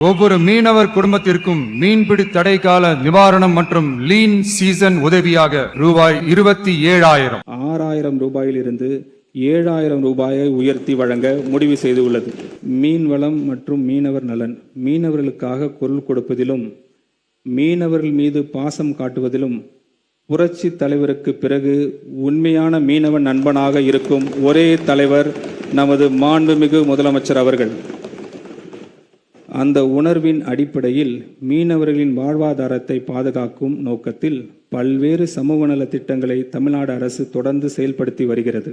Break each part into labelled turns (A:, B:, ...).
A: ஒவ்வொரு மீனவர் குடும்பத்திற்கும் மீன்பிடி தடை கால நிவாரணம் மற்றும் லீன் சீசன் உதவியாக ரூபாய் 27,000
B: 6,000 ரூபாயிலிருந்து 7,000 ரூபாயை உயர்த்தி வழங்க முடிவு செய்துள்ளது. மீன்வளம் மற்றும் மீனவர் நலன். மீனவர்களுக்காக குரல் கொடுப்பதிலும் மீனவர்கள் மீது பாசம் காட்டுவதிலும் புரட்சி தலைவருக்கு பிறகு உண்மையான மீனவ நண்பனாக இருக்கும் ஒரே தலைவர் நமது மாண்புமிகு முதலமைச்சர் அவர்கள். அந்த உணர்வின் அடிப்படையில் மீனவர்களின் வாழ்வாதாரத்தை பாதுகாக்கும் நோக்கத்தில் பல்வேறு சமூக நல திட்டங்களை தமிழ்நாடு அரசு தொடர்ந்து செயல்படுத்தி வருகிறது.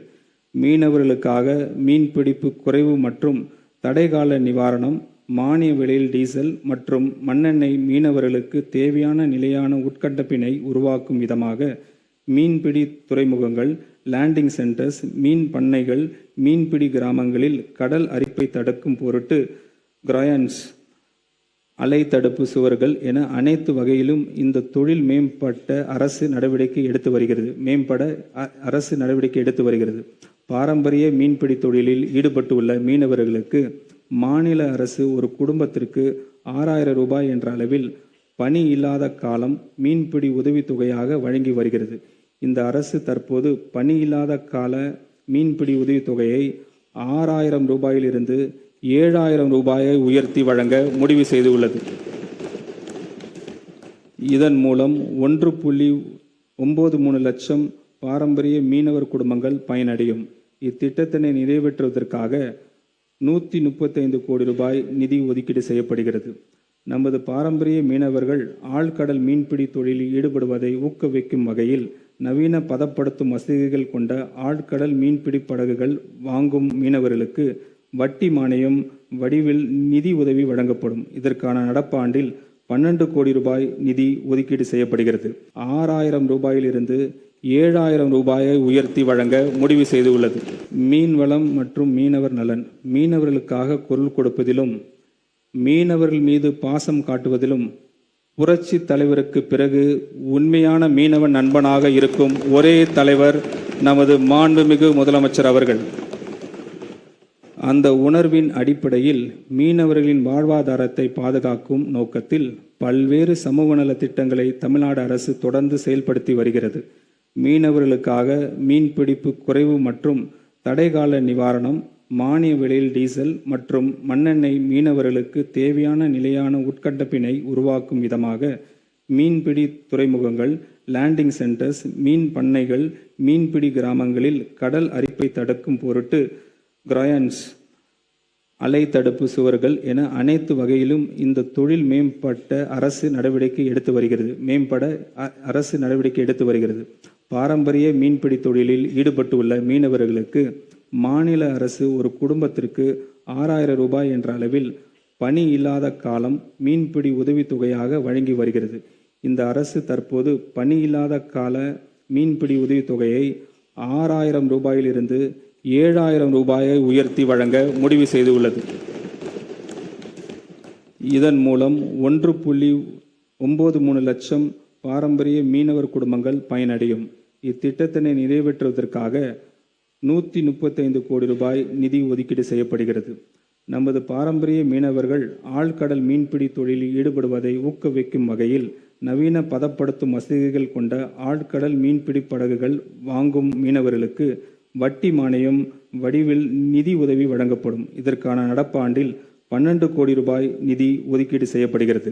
B: மீனவர்களுக்காக மீன்பிடிப்பு குறைவு மற்றும் தடைகால நிவாரணம், மானிய விலையில் டீசல் மற்றும் மண்ணெண்ணெய், மீனவர்களுக்கு தேவையான நிலையான உட்கட்டமைப்பினை உருவாக்கும் விதமாக மீன்பிடி துறைமுகங்கள், லேண்டிங் சென்டர்ஸ், மீன் பண்ணைகள், மீன்பிடி கிராமங்களில் கடல் அரிப்பை தடுக்கும் பொருட்டு கிராயன்ஸ், அலை தடுப்பு சுவர்கள் என அனைத்து வகையிலும் இந்த தொழில் மேம்பட அரசு நடவடிக்கை எடுத்து வருகிறது. பாரம்பரிய மீன்பிடி தொழிலில் ஈடுபட்டுள்ள மீனவர்களுக்கு மாநில அரசு ஒரு குடும்பத்திற்கு 6,000 ரூபாய் என்ற அளவில் பணி இல்லாத காலம் மீன்பிடி உதவித்தொகையாக வழங்கி வருகிறது. இந்த அரசு தற்போது பணி இல்லாத கால மீன்பிடி உதவித்தொகையை 6,000 ரூபாயிலிருந்து 7,000 ரூபாயை உயர்த்தி வழங்க முடிவு செய்துள்ளது. இதன் மூலம் 1.93 லட்சம் பாரம்பரிய மீனவர் குடும்பங்கள் பயனடையும். இத்திட்டத்தினை நிறைவேற்றுவதற்காக 135 கோடி ரூபாய் நிதி ஒதுக்கீடு செய்யப்படுகிறது. நமது பாரம்பரிய மீனவர்கள் ஆழ்கடல் மீன்பிடி தொழிலில் ஈடுபடுவதை ஊக்குவிக்கும் வகையில் நவீன பதப்படுத்தும் வசதிகள் கொண்ட ஆழ்கடல் மீன்பிடி படகுகள் வாங்கும் மீனவர்களுக்கு வட்டி மானியம் வடிவில் நிதி உதவி வழங்கப்படும். இதற்கான நடப்பாண்டில் 12 கோடி ரூபாய் நிதி ஒதுக்கீடு செய்யப்படுகிறது. 6,000 ரூபாயிலிருந்து 7,000 ரூபாயை உயர்த்தி வழங்க முடிவு செய்துள்ளது. மீன்வளம் மற்றும் மீனவர் நலன். மீனவர்களுக்காக குரல் கொடுப்பதிலும் மீனவர்கள் மீது பாசம் காட்டுவதிலும் புரட்சி தலைவருக்கு பிறகு உண்மையான மீனவ நண்பனாக இருக்கும் ஒரே தலைவர் நமது மாண்புமிகு முதலமைச்சர் அவர்கள். அந்த உணர்வின் அடிப்படையில் மீனவர்களின் வாழ்வாதாரத்தை பாதுகாக்கும் நோக்கத்தில் பல்வேறு சமூக நல திட்டங்களை தமிழ்நாடு அரசு தொடர்ந்து செயல்படுத்தி வருகிறது. மீனவர்களுக்காக மீன்பிடிப்பு குறைவு மற்றும் தடைகால நிவாரணம், மானிய விலையில் டீசல் மற்றும் மண்ணெண்ணெய், மீனவர்களுக்கு தேவையான நிலையான உட்கட்டமைப்பினை உருவாக்கும் விதமாக மீன்பிடி துறைமுகங்கள், லேண்டிங் சென்டர்ஸ், மீன் பண்ணைகள், மீன்பிடி கிராமங்களில் கடல் அரிப்பை தடுக்கும் பொருட்டு கிராயன்ஸ், அலை தடுப்பு சுவர்கள் என அனைத்து வகையிலும் இந்த தொழில் மேம்பட அரசு நடவடிக்கை எடுத்து வருகிறது. பாரம்பரிய மீன்பிடி தொழிலில் ஈடுபட்டுள்ள மீனவர்களுக்கு மாநில அரசு ஒரு குடும்பத்திற்கு 6,000 ரூபாய் என்ற அளவில் பணி இல்லாத காலம் மீன்பிடி உதவித்தொகையாக வழங்கி வருகிறது. இந்த அரசு தற்போது பணி இல்லாத கால மீன்பிடி உதவித்தொகையை 6,000 ரூபாயிலிருந்து 7,000 ரூபாயை உயர்த்தி வழங்க முடிவு செய்துள்ளது. இதன் மூலம் 1.93 லட்சம் பாரம்பரிய மீனவர் குடும்பங்கள் பயனடையும். இத்திட்டத்தினை நிறைவேற்றுவதற்காக 135 கோடி ரூபாய் நிதி ஒதுக்கீடு செய்யப்படுகிறது. நமது பாரம்பரிய மீனவர்கள் ஆழ்கடல் மீன்பிடி தொழிலில் ஈடுபடுவதை ஊக்குவிக்கும் வகையில் நவீன பதப்படுத்தும் வசதிகள் கொண்ட ஆழ்கடல் மீன்பிடி படகுகள் வாங்கும் மீனவர்களுக்கு வட்டி மானியம் வடிவில் நிதி உதவி வழங்கப்படும். இதற்கான நடப்பாண்டில் 12 கோடி ரூபாய் நிதி ஒதுக்கீடு செய்யப்படுகிறது.